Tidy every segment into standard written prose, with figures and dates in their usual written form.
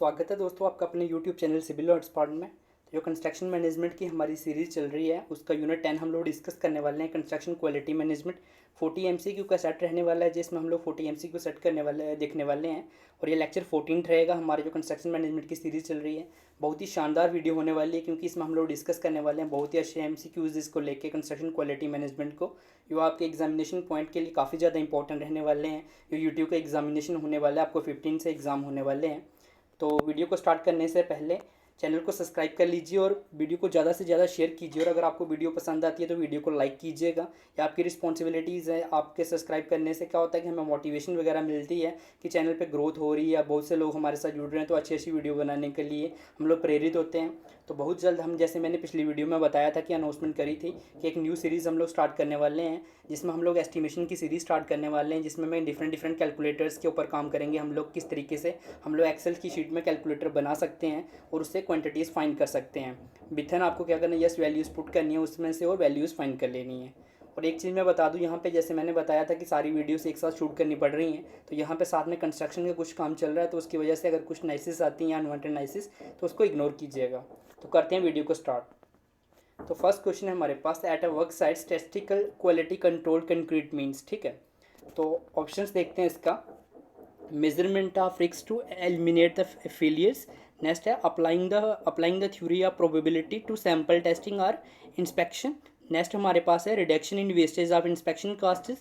स्वागत है दोस्तों आपका अपने यूट्यूब चैनल सिविल और स्पॉट में। तो जो कंस्ट्रक्शन मैनेजमेंट की हमारी सीरीज़ चल रही है उसका यूनिट 10 हम लोग डिस्कस करने वाले हैं। कंस्ट्रक्शन क्वालिटी मैनेजमेंट 40 MCQ का सेट रहने वाला है, जिसमें हम लोग 40 MCQ सेट करने वाले हैं, देखने वाले हैं। और ये लेक्चर 14 रहेगा। हमारे जो कंस्ट्रक्शन मैनेजमेंट की सीरीज़ चल रही है बहुत ही शानदार वीडियो होने वाली है, क्योंकि इसमें हम लोग डिस्कस करने वाले हैं बहुत ही अच्छे MCQs इसको लेके कंस्ट्रक्शन क्वालिटी मैनेजमेंट को, जो आपके एग्जामिनेशन पॉइंट के लिए काफ़ी ज़्यादा इंपॉर्टेंट रहने वाले हैं। जो यूट्यूब का एग्जामिनेशन होने वाला है, आपको 15 से एग्ज़ाम होने वाले हैं। तो वीडियो को स्टार्ट करने से पहले चैनल को सब्सक्राइब कर लीजिए और वीडियो को ज़्यादा से ज़्यादा शेयर कीजिए। और अगर आपको वीडियो पसंद आती है तो वीडियो को लाइक कीजिएगा। ये आपकी रिस्पॉन्सिबिलिटीज़ है। आपके सब्सक्राइब करने से क्या होता है कि हमें मोटिवेशन वगैरह मिलती है कि चैनल पे ग्रोथ हो रही है, बहुत से लोग हमारे साथ जुड़ रहे हैं, तो अच्छी अच्छी वीडियो बनाने के लिए हम लोग प्रेरित होते हैं। तो बहुत जल्द हम, जैसे मैंने पिछली वीडियो में बताया था कि अनाउंसमेंट करी थी कि एक न्यू सीरीज़ हम लोग स्टार्ट करने वाले हैं, जिसमें हम लोग एस्टिमेशन की सीरीज़ स्टार्ट करने वाले हैं, जिसमें मैं डिफरेंट कैलकुलेटर्स के ऊपर काम करेंगे। हम लोग किस तरीके से हम लोग एक्सेल की शीट में कैलकुलेटर बना सकते हैं और उससे क्वांटिटीज़ फाइंड कर सकते हैं। विथन आपको क्या करना है, यस वैल्यूज़ पुट करनी है उसमें से और वैल्यूज़ फाइंड कर लेनी है। और एक चीज़ मैं बता दूं यहाँ पे, जैसे मैंने बताया था कि सारी वीडियोस एक साथ शूट करनी पड़ रही हैं, तो यहाँ पे साथ में कंस्ट्रक्शन का कुछ काम चल रहा है, तो उसकी वजह से अगर कुछ नाइसिस आती हैं या अनवांटेड नाइसिस तो उसको इग्नोर कीजिएगा। तो करते हैं वीडियो को स्टार्ट। तो फर्स्ट क्वेश्चन है हमारे पास, at a work site statistical quality control concrete means. ठीक है, तो ऑप्शंस देखते हैं इसका। Measurement of risk to eliminate the failures. Next है applying the theory of probability to sample testing और इंस्पेक्शन। नेक्स्ट हमारे पास है reduction in wastage of inspection cost.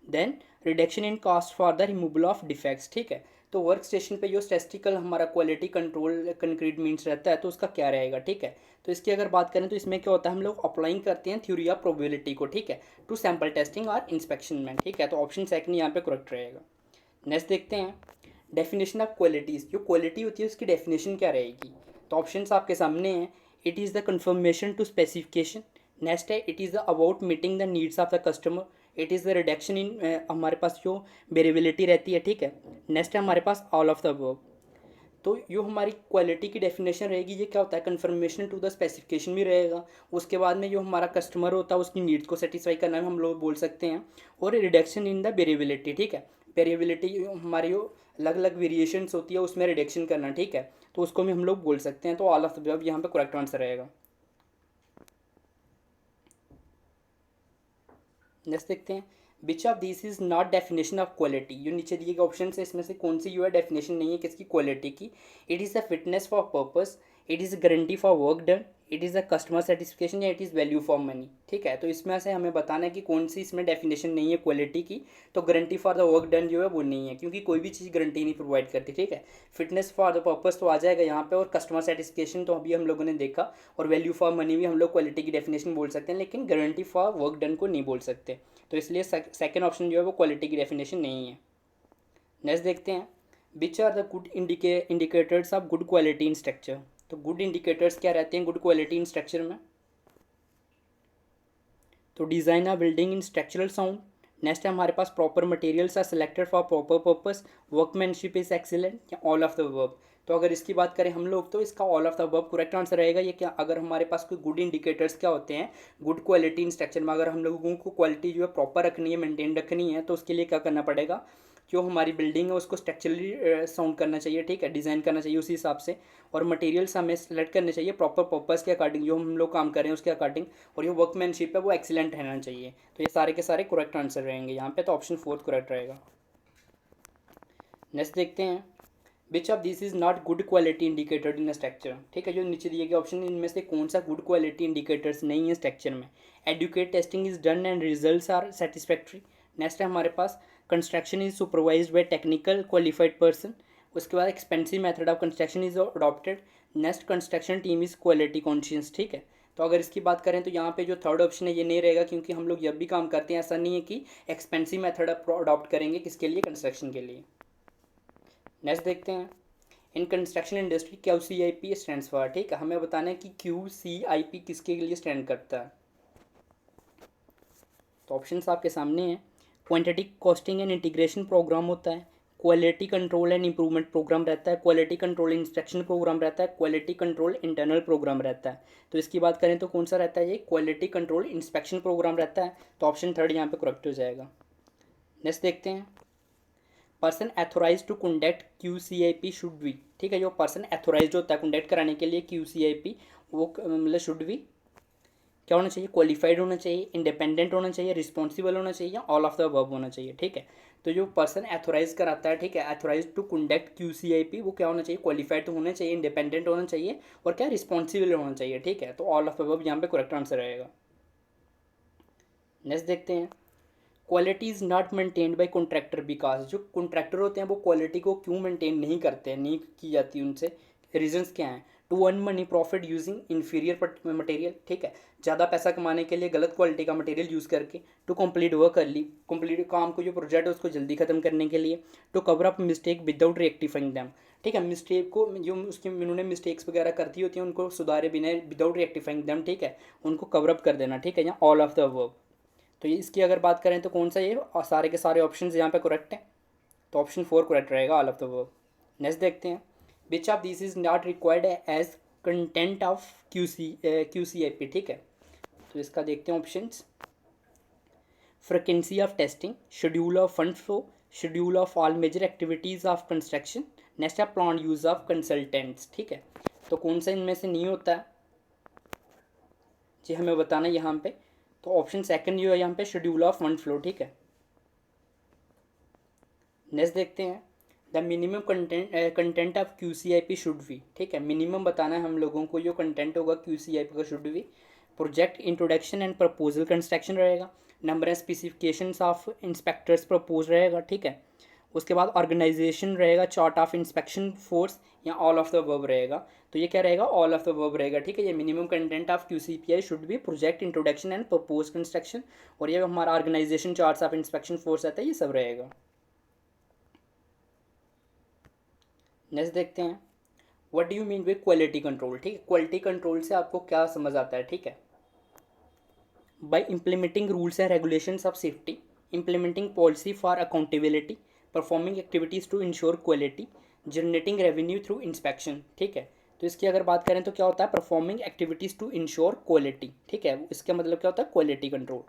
Then reduction in cost for the removal of defects. ठीक है, तो work station पे जो स्टैटिस्टिकल हमारा क्वालिटी कंट्रोल कंक्रीट मीन्स रहता है, तो उसका क्या रहेगा। ठीक है, तो इसकी अगर बात करें तो इसमें क्या होता है, हम लोग अप्लाइंग करते हैं थ्योरी ऑफ प्रोबेबिलिटी को, ठीक है, टू सैम्पल टेस्टिंग और इंस्पेक्शन में। ठीक है, तो ऑप्शन सेकंड यहाँ पे करेक्ट रहेगा। नेक्स्ट देखते हैं डेफिनेशन ऑफ क्वालिटीज़। जो क्वालिटी होती है उसकी डेफिनेशन क्या रहेगी। तो ऑप्शंस आपके सामने हैं। It is the confirmation to specification. Next है it is the about meeting the needs of the customer. It is the reduction in हमारे पास जो वेरिएबिलिटी रहती है। ठीक है, नेक्स्ट है हमारे पास ऑल ऑफ द अबव। तो जो हमारी क्वालिटी की डेफिनेशन रहेगी, ये क्या होता है, कन्फर्मेशन टू द स्पेसिफिकेशन भी रहेगा। उसके बाद में जो हमारा कस्टमर होता है उसकी नीड्स को सेटिस्फाई करना में हम लोग बोल सकते हैं। और रिडक्शन इन द वेरिएबिलिटी। ठीक है, वेरिएबिलिटी हमारी जो अलग अलग वेरिएशंस होती है उसमें रिडक्शन करना। ठीक है, तो उसको भी हम लोग बोल सकते हैं। तो ऑल ऑफ द अबव यहाँ पे करेक्ट आंसर रहेगा। नेक्स्ट देखते हैं, which of this is not definition of quality. जो नीचे दिए गए ऑप्शन है इसमें से कौन सी जो है डेफिनेशन नहीं है किसकी, क्वालिटी की। It is the fitness for purpose, it is guarantee for work done, it is the customer satisfaction या it is value for money. ठीक है, तो इसमें से हमें बताना है कि कौन सी इसमें डेफिनेशन नहीं है क्वालिटी की। तो guarantee for the work done जो है वो नहीं है, क्योंकि कोई भी चीज़ गारंटी नहीं प्रोवाइड करती। ठीक है, फिटनेस फॉर द पर्पस तो आ जाएगा यहाँ पे, और कस्टमर सेटिस्फेक्शन तो अभी हम लोगों ने देखा, और वैल्यू फॉर मनी भी हम लोग क्वालिटी की डेफिनेशन बोल सकते हैं, लेकिन गारंटी फॉर वर्क डन को नहीं बोल सकते। तो इसलिए सेकेंड ऑप्शन जो है वो क्वालिटी की डेफिनेशन नहीं है। नेक्स्ट देखते हैं, which are the good indicators of good quality in structure. तो गुड इंडिकेटर्स क्या रहते हैं गुड क्वालिटी इन स्ट्रक्चर में। तो design of building in structural sound. Next है हमारे पास proper materials are selected for proper purpose, workmanship is excellent, या ऑल ऑफ द अबव। तो अगर इसकी बात करें हम लोग तो इसका all of the above correct answer रहेगा। ये क्या, अगर हमारे पास कोई गुड इंडिकेटर्स क्या होते हैं गुड क्वालिटी इन स्ट्रक्चर में, अगर हम लोगों को क्वालिटी जो है प्रॉपर रखनी है, मेंटेन रखनी है, तो उसके लिए क्या करना पड़ेगा, जो हमारी बिल्डिंग है उसको स्ट्रक्चरली साउंड करना चाहिए। ठीक है, डिज़ाइन करना चाहिए उसी हिसाब से, और मटेरियल्स हमें सेलेक्ट करने चाहिए प्रॉपर पर्पस के अकॉर्डिंग, जो हम लोग काम कर रहे हैं उसके अकॉर्डिंग, और जो वर्कमैनशिप है वो एक्सीलेंट रहना चाहिए। तो ये सारे के सारे करेक्ट आंसर रहेंगे यहाँ पे, तो ऑप्शन फोर्थ करेक्ट रहेगा। नेक्स्ट देखते हैं, which of this is not good quality indicator in structure. ठीक है, जो नीचे दिए गए ऑप्शन इनमें से कौन सा गुड क्वालिटी इंडिकेटर्स नहीं है स्ट्रक्चर में। Adequate testing is done and results are satisfactory. Next है हमारे पास construction is supervised by technical qualified person. उसके बाद expensive method of construction is adopted. Next construction team is quality conscious. ठीक है, तो अगर इसकी बात करें तो यहाँ पे जो थर्ड ऑप्शन है ये नहीं रहेगा, क्योंकि हम लोग जब भी काम करते हैं ऐसा नहीं है कि एक्सपेंसिव मेथड अडॉप्ट करेंगे किसके लिए, कंस्ट्रक्शन के लिए। नेक्स्ट देखते हैं, in construction industry QCIP stands for. ठीक है, हमें बताना है कि QCIP किसके लिए स्टैंड करता है। तो ऑप्शंस आपके सामने हैं। Quantity costing and integration program होता है, quality control and improvement program रहता है, क्वालिटी कंट्रोल इंस्पेक्शन प्रोग्राम रहता है, क्वालिटी कंट्रोल इंटरनल प्रोग्राम रहता है। तो इसकी बात करें तो कौन सा रहता है, ये क्वालिटी कंट्रोल इंस्पेक्शन प्रोग्राम रहता है। तो ऑप्शन थर्ड यहाँ पे करेक्ट हो जाएगा। नेक्स्ट देखते हैं, person authorise to conduct QCIP should be, ठीक है, जो पर्सन एथोराइज होता है कंडक्ट कराने के लिए QCIP, वो मतलब शुड बी क्या होना चाहिए, क्वालिफाइड होना चाहिए, इंडिपेंडेंट होना चाहिए, रिस्पॉन्सिबल होना चाहिए, ऑल ऑफ द अबव होना चाहिए, ठीक है। तो जो पर्सन एथोराइज कराता है, ठीक है, एथोराइज टू कंडक्ट QCIP, वो क्या होना चाहिए, क्वालिफाइड तो होना चाहिए, इंडिपेंडेंट होना चाहिए, और क्या रिस्पॉन्सिबल होना चाहिए, ठीक है। तो ऑल ऑफ अबव यहाँ पे करेक्ट आंसर रहेगा। नेक्स्ट देखते हैं, quality is not maintained by contractor because, जो कॉन्ट्रैक्टर होते हैं वो क्वालिटी को क्यों मेंटेन नहीं करते हैं, नहीं की जाती उनसे, रीजंस क्या हैं। To earn money profit using inferior material, ठीक है, ज़्यादा पैसा कमाने के लिए गलत क्वालिटी का मटेरियल यूज़ करके। To complete work early, complete काम को, जो प्रोजेक्ट है उसको जल्दी खत्म करने के लिए। To cover up mistake without rectifying them, ठीक है, मिस्टेक को जो उसकी उन्होंने मिस्टेक्स वगैरह करती होती हैं उनको सुधारे बिना, विदाउट रेक्टिफाइंग दैम, ठीक है, उनको कवर अप कर देना, ठीक है, यहाँ ऑल ऑफ द वर्क। तो ये इसकी अगर बात करें तो कौन सा ये, और सारे के सारे ऑप्शन यहाँ पे करेक्ट हैं, तो ऑप्शन 4 करेक्ट रहेगा, all of the work. Next देखते हैं, which of this is not required as content of QCIP, ठीक है। तो इसका देखते हैं options, frequency of testing, schedule of fund flow, schedule of all major activities of construction, next है plan use of consultants, ठीक है। तो कौन सा इनमें से नहीं होता है जी, हमें बताना यहाँ पे। तो ऑप्शन सेकंड जो है यहाँ पे, शेड्यूल ऑफ फंड फ्लो, ठीक है। नेक्स्ट देखते हैं, the minimum content of QCIP should be, ठीक है, मिनिमम बताना है हम लोगों को, जो कंटेंट होगा QCIP का should be. Project introduction and proposal construction रहेगा, number and specifications of inspectors propose रहेगा, ठीक है। उसके बाद ऑर्गेनाइजेशन रहेगा, चार्ट ऑफ इंस्पेक्शन फोर्स, या ऑल ऑफ द अबव रहेगा। तो ये क्या रहेगा, ऑल ऑफ द अबव रहेगा, ठीक है। ये minimum content of QCPI should be project introduction and propose construction, और ये हमारा organisation charts of inspection force रहता है, ये सब रहेगा। नेक्स्ट देखते हैं, what do you mean with quality control, ठीक है, क्वालिटी कंट्रोल से आपको क्या समझ आता है, ठीक है। By implementing rules and regulations of safety, implementing policy for accountability, performing activities to ensure quality, generating revenue through inspection, ठीक है। तो इसकी अगर बात करें तो क्या होता है, performing activities to ensure quality, ठीक है, इसका मतलब क्या होता है, क्वालिटी कंट्रोल।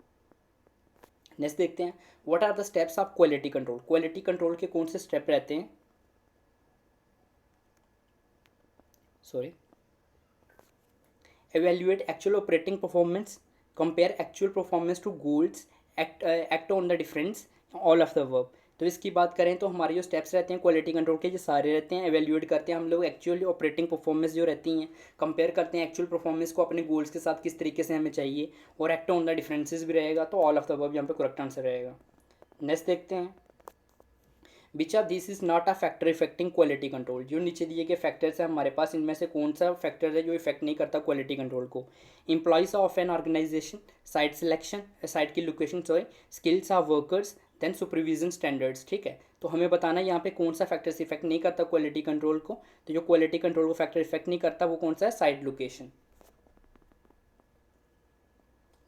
नेक्स्ट देखते हैं, what are the steps of quality control, quality control के कौन से स्टेप रहते हैं, sorry, evaluate actual operating performance, compare actual performance to goals, act on the difference, all of the above। तो इसकी बात करें तो हमारे जो स्टेप्स रहते हैं क्वालिटी कंट्रोल के, ये सारे रहते हैं, एवेल्यूएट करते हैं हम लोग एक्चुअल ऑपरेटिंग परफॉर्मेंस जो रहती हैं, कंपेयर करते हैं एक्चुअल परफॉर्मेंस को अपने गोल्स के साथ किस तरीके से हमें चाहिए, और एक्ट ऑन द डिफरेंसेस भी रहेगा। तो ऑल ऑफ द अबव यहाँ पे करेक्ट आंसर रहेगा। नेक्स्ट देखते हैं, which of this is not a factor affecting quality control, जो नीचे दिए गए फैक्टर्स हैं हमारे पास, इनमें से कौन सा फैक्टर है जो इफेक्ट नहीं करता क्वालिटी कंट्रोल को। Employees of an organisation, site selection, site की location, sorry, skills of workers, then supervision standards, ठीक है। तो हमें बताना है यहाँ पे कौन सा फैक्टर्स इफेक्ट नहीं करता क्वालिटी कंट्रोल को। तो जो क्वालिटी कंट्रोल को फैक्टर इफेक्ट नहीं करता वो कौन सा है, साइट लोकेशन।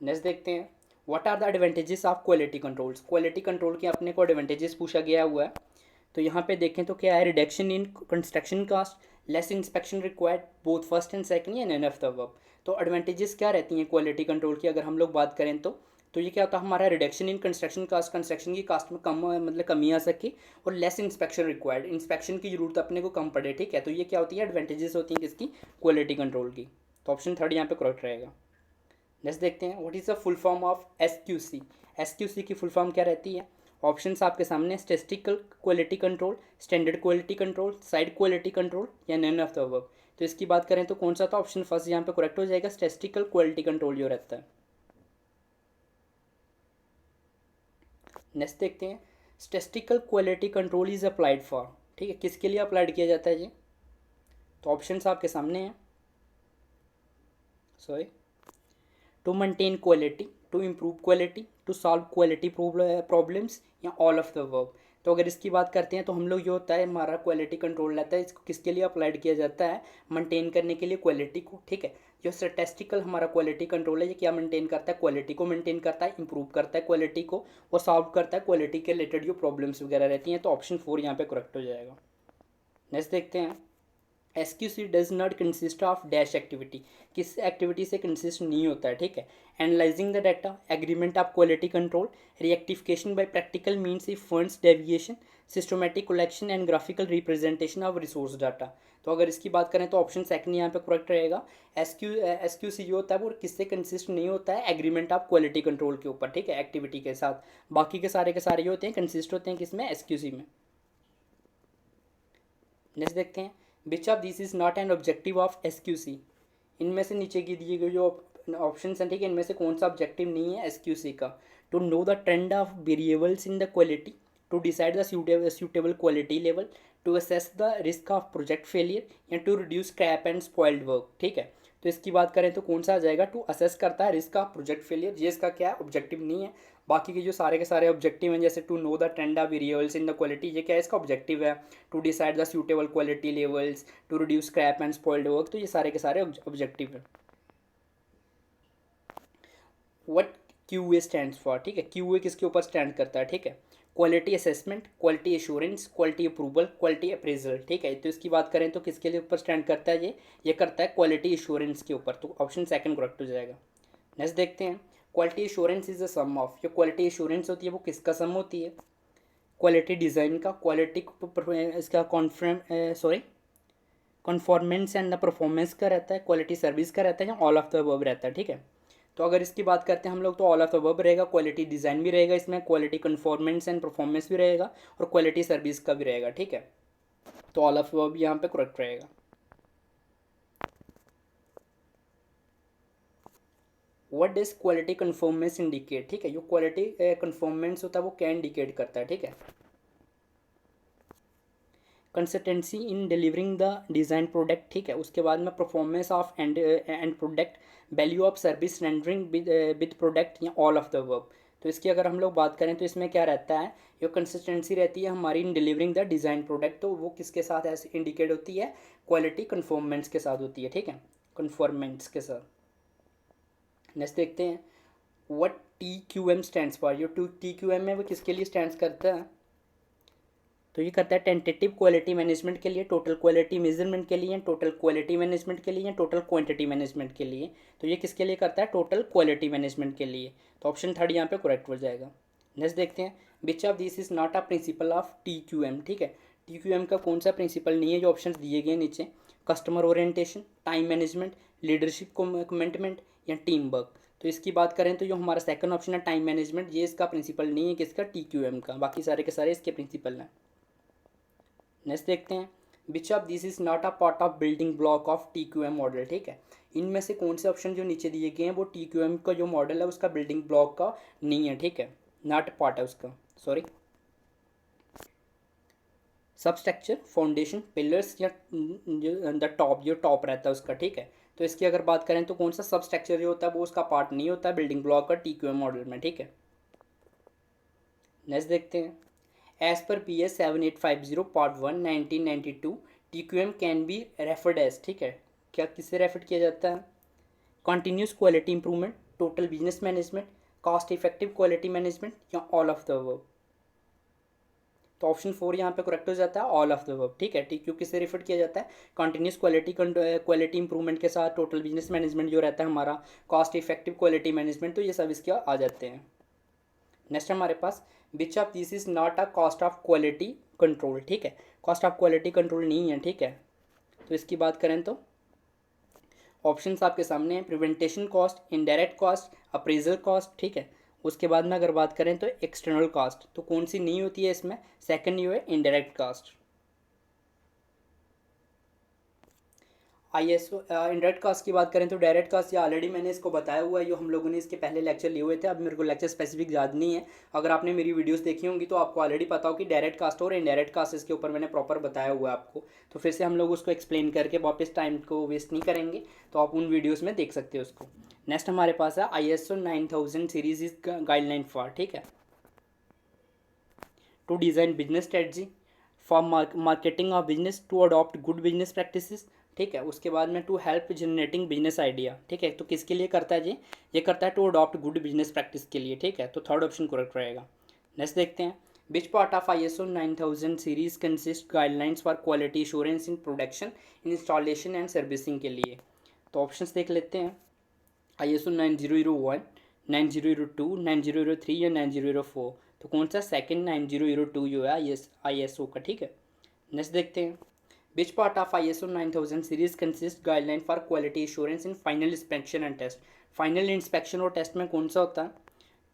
नेक्स्ट देखते हैं, what are the advantages of quality controls, quality control के अपने को एडवांटेजेस पूछा गया हुआ है। तो यहाँ पे देखें तो क्या है, reduction in construction cost, less inspection required both first and second, या नन ऑफ द अबव। तो एडवांटेजेस क्या रहती हैं क्वालिटी कंट्रोल की अगर हम लोग बात करें तो ये क्या होता है हमारा, reduction in construction cost, construction की कास्ट में कम मतलब कमी आ सके, और लेस इंस्पेक्शन रिक्वायर्ड, इंस्पेक्शन की जरूरत अपने को कम पड़े, ठीक है। तो ये क्या होती है, एडवांटेजेस होती हैं किसकी, क्वालिटी कंट्रोल की। तो ऑप्शन 3 यहाँ पे करेक्ट रहेगा। नेक्स्ट देखते हैं, what is the full form of SQC, SQC की फुल फॉर्म क्या रहती है। ऑप्शंस आपके सामने, statistical quality control, standard quality control, site quality control, या नन ऑफ द अबव। तो इसकी बात करें तो कौन सा था, ऑप्शन फर्स्ट यहाँ पे करेक्ट हो जाएगा, स्टैटिस्टिकल क्वालिटी कंट्रोल जो रहता है। नेक्स्ट देखते हैं, statistical quality control is applied for, ठीक है, किसके लिए अप्लाइड किया जाता है जी। तो ऑप्शंस आपके सामने हैं, sorry, to maintain quality, to improve quality, to solve quality problems, या ऑल ऑफ द अबव। तो अगर इसकी बात करते हैं तो हम लोग जो होता है हमारा क्वालिटी कंट्रोल रहता है, इसको किसके लिए अप्लाइड किया जाता है, मेंटेन करने के लिए क्वालिटी को, ठीक है। जो स्टैटिस्टिकल हमारा क्वालिटी कंट्रोल है ये क्या मेंटेन करता है, क्वालिटी को मेंटेन करता है, इंप्रूव करता है क्वालिटी को, और सॉल्व करता है क्वालिटी के रिलेटेड जो प्रॉब्लम्स वगैरह रहती हैं। तो ऑप्शन 4 यहाँ पे करेक्ट हो जाएगा। नेक्स्ट देखते हैं, SQC does not consist of dash activity, किस एक्टिविटी से कंसिस्ट नहीं होता है, ठीक है। Analysing the data, agreement of quality control, rectification by practical means if funds deviation, systematic collection and graphical representation of resource data. तो अगर इसकी बात करें तो ऑप्शन सेकंड यहाँ पे करेक्ट रहेगा। एसक्यूसी जो होता है वो किससे कंसिस्ट नहीं होता है, एग्रीमेंट ऑफ क्वालिटी कंट्रोल के ऊपर, ठीक है, एक्टिविटी के साथ। बाकी के सारे ये होते हैं कंसिस्ट होते हैं किसमें, एसक्यूसी में। नेक्स्ट देखते हैं, which of this is not an objective of SQC. इनमें से नीचे की दिए गए जो ऑप्शन हैं, ठीक है, इनमें से कौन सा ऑब्जेक्टिव नहीं है एसक्यूसी का। To know the trend of variables in the quality, to decide the suitable quality level, to assess the risk of project failure, या to reduce scrap and spoiled work, ठीक है। तो इसकी बात करें तो कौन सा आ जाएगा, टू असेस करता है रिस्क ऑफ प्रोजेक्ट फेलियर, ये इसका क्या ऑब्जेक्टिव नहीं है। बाकी के जो सारे के सारे ऑब्जेक्टिव हैं, जैसे to know the trend of variables in the quality, ये क्या है, इसका ऑब्जेक्टिव है। To decide the suitable quality levels, to reduce scrap and spoiled work, तो ये सारे के सारे ऑब्जेक्टिव है। व्हाट QA स्टैंड्स फॉर, ठीक है, QA किसके ऊपर स्टैंड करता है, ठीक है, quality assessment, quality assurance, quality approval, quality appraisal, ठीक है। तो इसकी बात करें तो किसके लिए ऊपर स्टैंड करता है, ये करता है क्वालिटी एश्योरेंस के ऊपर, तो ऑप्शन सेकंड करेक्ट हो जाएगा। नेक्स्ट देखते हैं, quality assurance is the sum of, जो क्वालिटी एश्योरेंस होती है वो किसका सम होती है, क्वालिटी डिज़ाइन का, क्वालिटी इसका कॉन्फॉर्मेंस एंड द परफॉर्मेंस का रहता है, क्वालिटी सर्विस का रहता है, या ऑल ऑफ द अबव रहता है, ठीक है। तो अगर इसकी बात करते हैं हम लोग तो ऑल ऑफ द अबव रहेगा, क्वालिटी डिज़ाइन भी रहेगा इसमें, क्वालिटी कन्फॉर्मेंस एंड परफॉर्मेंस भी रहेगा, और क्वालिटी सर्विस का भी रहेगा, ठीक है। तो ऑल ऑफ अबव यहाँ पे करेक्ट रहेगा। What does quality conformance indicate, ठीक है, जो क्वालिटी कन्फॉर्मेंस होता है वो क्या इंडिकेट करता है, ठीक है। Consistency in delivering the design product, ठीक है। उसके बाद में performance of and product, value of service rendering with product, या ऑल ऑफ द वर्क। तो इसकी अगर हम लोग बात करें तो इसमें क्या रहता है, जो कंसिस्टेंसी रहती है हमारी इन डिलीवरिंग द डिज़ाइन प्रोडक्ट, तो वो किसके साथ ऐसे इंडिकेट होती है, क्वालिटी कन्फॉर्मेंस के साथ होती है, ठीक है, कन्फॉर्मेंस के साथ। नेक्स्ट देखते हैं, व्हाट TQM स्टैंड्स फॉर, जो TQM है वो किसके लिए स्टैंड्स करता है, तो ये करता है टेंटेटिव क्वालिटी मैनेजमेंट के लिए, टोटल क्वालिटी मेजरमेंट के लिए, टोटल क्वालिटी मैनेजमेंट के लिए, टोटल क्वांटिटी मैनेजमेंट के लिए। तो ये किसके लिए करता है, टोटल क्वालिटी मैनेजमेंट के लिए। तो ऑप्शन थर्ड यहाँ पे करेक्ट हो जाएगा। नेक्स्ट देखते हैं, which of this is not a principle of TQM, ठीक है, TQM का कौन सा प्रिंसिपल नहीं है, जो ऑप्शन दिए गए नीचे, customer orientation, time management, leadership commitment, या टीम वर्क। तो इसकी बात करें तो जो हमारा सेकंड ऑप्शन है टाइम मैनेजमेंट, ये इसका प्रिंसिपल नहीं है किसका, TQM का, बाकी सारे के सारे इसके प्रिंसिपल हैं। नेक्स्ट देखते हैं, which of this is not a part of building block of TQM model, ठीक है। इनमें से कौन से ऑप्शन जो नीचे दिए गए हैं वो TQM का जो मॉडल है उसका बिल्डिंग ब्लॉक का नहीं है, ठीक है, नॉट पार्ट है उसका, सॉरी। सबस्ट्रक्चर, फाउंडेशन, पिलर्स, या जो द टॉप, जो टॉप रहता है उसका, ठीक है। तो इसकी अगर बात करें तो कौन सा सबस्ट्रक्चर जो होता है वो उसका पार्ट नहीं होता है बिल्डिंग ब्लॉक का TQM मॉडल में, ठीक है। नेक्स्ट देखते हैं, एज पर PS 7850 part 1 1992 TQM can be referred as, ठीक है, क्या किससे रेफर किया जाता है, continuous quality improvement, total business management, cost effective quality management, या ऑल ऑफ द अबव। तो ऑप्शन 4 यहाँ पे करेक्ट हो जाता है, ऑल ऑफ द अबव, ठीक है। TQ किससे रेफर किया जाता है, कॉन्टीन्यूस क्वालिटी इंप्रूवमेंट के साथ, टोटल बिजनेस मैनेजमेंट जो रहता है हमारा, कॉस्ट इफेक्टिव क्वालिटी मैनेजमेंट, तो ये सब इसके आ जाते हैं। नेक्स्ट हमारे पास, which of this is not a cost of quality control, ठीक है, कॉस्ट ऑफ क्वालिटी कंट्रोल नहीं है, ठीक है। तो इसकी बात करें तो ऑप्शंस आपके सामने हैं, prevention cost, indirect cost, appraisal cost, ठीक है। उसके बाद में अगर बात करें तो एक्सटर्नल कॉस्ट, तो कौन सी नहीं होती है इसमें, सेकंड ये है indirect cost. ISO indirect cost की बात करें तो डायरेक्ट कास्ट ये ऑलरेडी मैंने इसको बताया हुआ है, जो हम लोगों ने इसके पहले लेक्चर लिए हुए थे, अब मेरे को लेक्चर स्पेसिफिक याद नहीं है। अगर आपने मेरी वीडियोस देखी होंगी तो आपको ऑलरेडी पता हो कि डायरेक्ट कास्ट और इनडायरेक्ट कास्ट इसके ऊपर मैंने प्रॉपर बताया हुआ है आपको। तो फिर से हम लोग उसको एक्सप्लेन करके वापस टाइम को वेस्ट नहीं करेंगे, तो आप उन वीडियोज़ में देख सकते हो उसको। नेक्स्ट हमारे पास है ISO 9000 series is guideline for, ठीक है, to design business strategy, for marketing of business, to adopt good business practices, ठीक है। उसके बाद में to help generating business idea, ठीक है। तो किसके लिए करता है ये करता है to adopt good business practice के लिए, ठीक है। तो थर्ड ऑप्शन करेक्ट रहेगा। नेक्स्ट देखते हैं, which part of ISO 9000 series consist guidelines for quality assurance in production, installation and servicing के लिए। तो ऑप्शंस देख लेते हैं। ISO 9001, 9002, 9003 या 9004। तो कौन सा सेकंड 9002 जो है ISO का, ठीक है। नेक्स्ट देखते हैं। Which part of ISO 9000 series consist guideline for quality assurance in final inspection and test. Final inspection और टेस्ट में कौन सा होता है?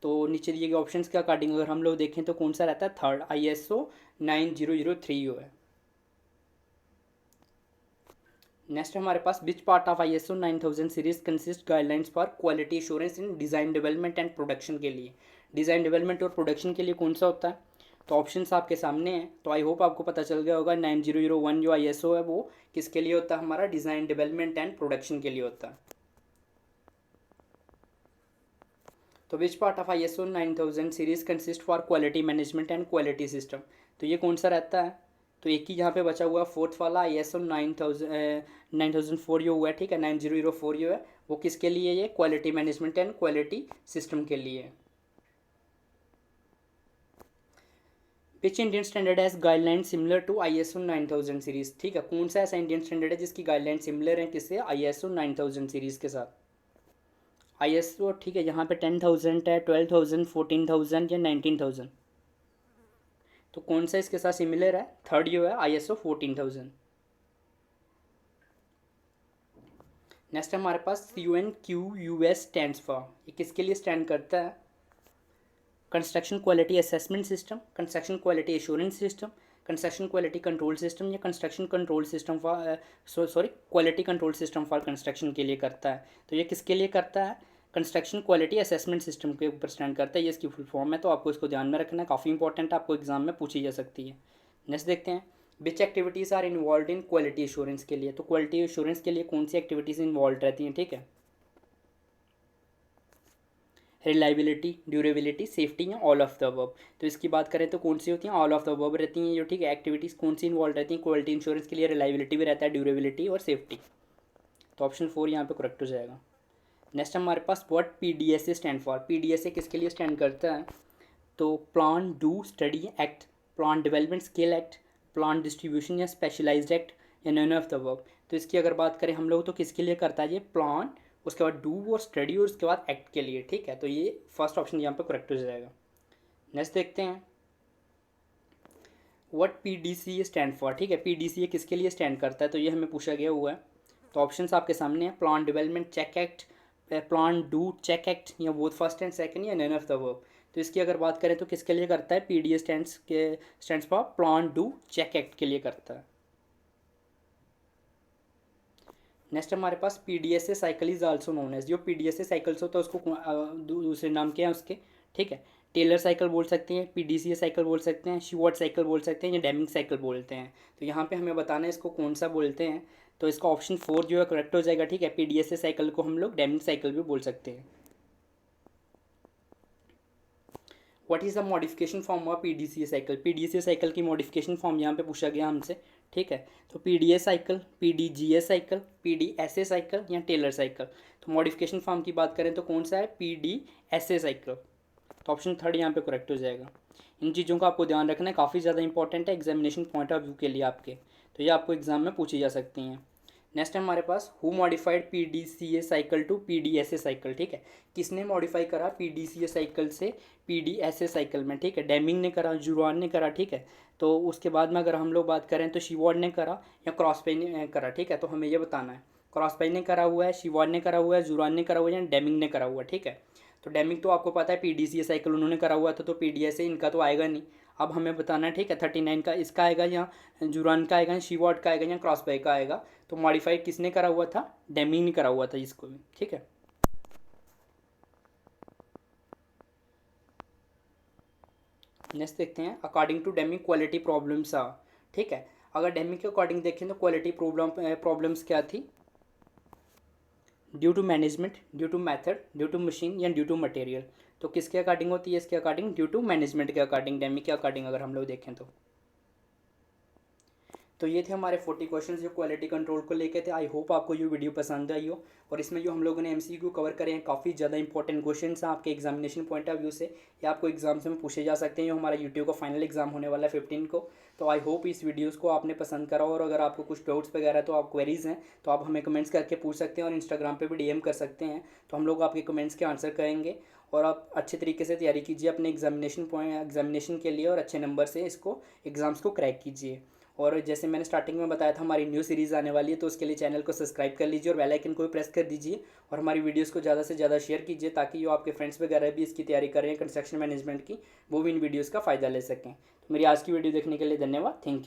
तो नीचे दिए गए ऑप्शंस के अकॉर्डिंग अगर हम लोग देखें तो कौन सा रहता है? थर्ड ISO 9003 जो है। नेक्स्ट हमारे पास which part of ISO 9000 series consist guidelines for quality assurance in design development and production के लिए। डिज़ाइन डेवलपमेंट और प्रोडक्शन के लिए कौन सा होता है? तो ऑप्शंस आपके सामने हैं। तो आई होप आपको पता चल गया होगा 9001 जो ISO है वो किसके लिए होता है? हमारा डिज़ाइन डेवलपमेंट एंड प्रोडक्शन के लिए होता है। तो विच part of ISO 9000 series consist for quality management and quality system. तो ये कौन सा रहता है? तो एक ही यहाँ पे बचा हुआ फोर्थ वाला ISO 9004 जो हुआ है, ठीक है, 9004 जो है वो किसके लिए? ये quality management and quality system के लिए। Which Indian standard has guideline similar to ISO 9000 series. ठीक है, कौन सा ऐसा इंडियन स्टैंडर्ड है जिसकी गाइडलाइन सिमिलर है किससे? ISO 9000 सीरीज के साथ। ISO, ठीक है, यहाँ पे 10,000 है, 12,000, 14,000 या 19,000। तो कौन सा इसके साथ सिमिलर है? थर्ड जो है ISO 14,000। नेक्स्ट हमारे पास CONQUS स्टैंड्स फॉर। ये किसके लिए स्टैंड करता है? Construction quality assessment system, construction quality assurance system, construction quality control system या construction control system for quality control system for construction के लिए करता है। तो ये किसके लिए करता है? कंस्ट्रक्शन क्वालिटी असेसमेंट सिस्टम के ऊपर स्टैंड करता है। ये इसकी फुल फॉर्म है, तो आपको इसको ध्यान में रखना है, काफ़ी इंपॉर्टेंट है, आपको एग्जाम में पूछी जा सकती है। नेक्स्ट देखते हैं। Which activities are involve in quality assurance के लिए। तो क्वालिटी एश्योरेंस के लिए कौन सी एक्टिविटीज़ इन्वॉल्व रहती हैं? ठीक है, रिलायबिलिटी, ड्यूरेबिलिटी, सेफ्टी या ऑल ऑफ द अबव। तो इसकी बात करें तो कौन सी होती हैं? ऑल ऑफ द अबव रहती हैं जो, ठीक है। एक्टिविटीज़ कौन सी इन्वॉल्व रहती हैं क्वालिटी इंश्योरेंस के लिए? रिलायबिलिटी भी रहता है, ड्यूरेबिलिटी और सेफ्टी। तो ऑप्शन 4 यहाँ पे करेक्ट हो जाएगा। नेक्स्ट हमारे पास what PDSA stand for. PDSA किसके लिए स्टैंड करता है? तो plan do study act, plan development scale act, plan distribution या स्पेशलाइज्ड एक्ट या नन ऑफ द अबव। तो इसकी अगर बात करें हम लोग तो किसके लिए करता है? ये प्लान, उसके बाद डू और स्टडी और उसके बाद एक्ट के लिए, ठीक है। तो ये फर्स्ट ऑप्शन यहाँ पे करेक्ट हो जाएगा। नेक्स्ट देखते हैं व्हाट PDCA स्टैंड फॉर। ठीक है, PDCA किसके लिए स्टैंड करता है? तो ये हमें पूछा गया हुआ है। तो ऑप्शंस आपके सामने हैं। Plan development check act, plan do check act या बोथ फर्स्ट एंड सेकंड या नन ऑफ द अबव। तो इसकी अगर बात करें तो किसके लिए करता है? PDA stands for plan do check act के लिए करता है। नेक्स्ट हमारे पास PDSA cycle is also known as. जो PDSA साइकिल्स होता है उसको दूसरे नाम क्या है उसके? ठीक है, टेलर साइकिल बोल सकते हैं, PDCA साइकिल बोल सकते हैं, शिवार्ट साइकिल बोल सकते हैं या डेमिंग साइकिल बोलते हैं। तो यहाँ पे हमें बताना है इसको कौन सा बोलते हैं। तो इसका ऑप्शन 4 जो है करेक्ट हो जाएगा। ठीक है, PDSA साइकिल को हम लोग डेमिंग साइकिल भी बोल सकते हैं। What is the modification form of PDCA cycle. PDCA cycle की मॉडिफिकेशन फॉर्म यहाँ पे पूछा गया हमसे, ठीक है। तो PDA cycle, PDGA cycle, PDSA cycle या टेलर साइकिल। तो मॉडिफिकेशन फॉर्म की बात करें तो कौन सा है? PDSA cycle. तो ऑप्शन 3 यहाँ पे करेक्ट हो जाएगा। इन चीज़ों का आपको ध्यान रखना है, काफ़ी ज़्यादा इंपॉर्टेंट है एग्जामिनेशन पॉइंट ऑफ व्यू के लिए आपके। तो ये आपको एग्जाम में पूछी जा सकती हैं। नेक्स्ट हमारे पास who modified PDCA cycle to PDSA cycle. ठीक है, किसने मॉडिफाई करा PDCA साइकिल से PDSA साइकिल में? ठीक है, डेमिंग ने करा, जुरान ने करा, ठीक है। तो उसके बाद में अगर हम लोग बात करें तो शिवार्ड ने करा या क्रॉसबाय ने करा, ठीक है। तो हमें ये बताना है क्रॉसबाय ने करा हुआ है, शिवार्ड ने करा हुआ है, जुरान ने करा हुआ है या डेमिंग ने करा हुआ है, ठीक है। तो डेमिंग तो आपको पता है PDCA साइकिल उन्होंने करा हुआ था, तो PDSA इनका तो आएगा नहीं। अब हमें बताना है, ठीक है, 39 का इसका आएगा या जुरान का आएगा या शिवार्ड का आएगा या क्रॉसबाय का आएगा। तो मॉडिफाई किसने करा हुआ था? डेमिंग ने करा हुआ था इसको भी, ठीक है। नेक्स्ट देखते हैं according to Deming quality problems uh. ठीक है, अगर डेमिंग के अकॉर्डिंग देखें तो क्वालिटी प्रॉब्लम्स क्या थी? Due to management, due to method, due to machine या ड्यू टू मटेरियल। तो किसके अकॉर्डिंग होती है? इसके अकॉर्डिंग ड्यू टू मैनेजमेंट के अकॉर्डिंग, डेमिंग के अकॉर्डिंग अगर हम लोग देखें तो। तो ये थे हमारे 40 क्वेश्चंस जो क्वालिटी कंट्रोल को लेके थे। आई होप आपको ये वीडियो पसंद आई हो, और इसमें जो हम लोगों ने एमसीक्यू कवर करे हैं काफ़ी ज़्यादा इंपॉर्टेंट क्वेश्चंस हैं आपके एग्जामिनेशन पॉइंट ऑफ व्यू से, या आपको एग्जाम्स में पूछे जा सकते हैं। जो हमारा यूट्यूब का फाइनल एग्जाम होने वाला है 15 को। तो आई होप इस वीडियोज़ को आपने पसंद करा, और अगर आपको कुछ डाउट्स वगैरह तो आप क्वेरीज हैं तो आप हमें कमेंट्स करके पूछ सकते हैं, और इंस्टाग्राम पर भी डीएम कर सकते हैं, तो हम लोग आपके कमेंट्स के आंसर करेंगे। और आप अच्छे तरीके से तैयारी कीजिए अपने एग्जामिनेशन के लिए, और अच्छे नंबर से इसको एग्ज़ाम्स को क्रैक कीजिए। और जैसे मैंने स्टार्टिंग में बताया था, हमारी न्यू सीरीज़ आने वाली है, तो उसके लिए चैनल को सब्सक्राइब कर लीजिए और बेल आइकन को भी प्रेस कर दीजिए, और हमारी वीडियोस को ज़्यादा से ज़्यादा शेयर कीजिए, ताकि जो आपके फ्रेंड्स वगैरह भी इसकी तैयारी कर रहे हैं कंस्ट्रक्शन मैनेजमेंट की, वो भी इन वीडियोज़ का फ़ायदा ले सकें। तो मेरी आज की वीडियो देखने के लिए धन्यवाद। Thank you.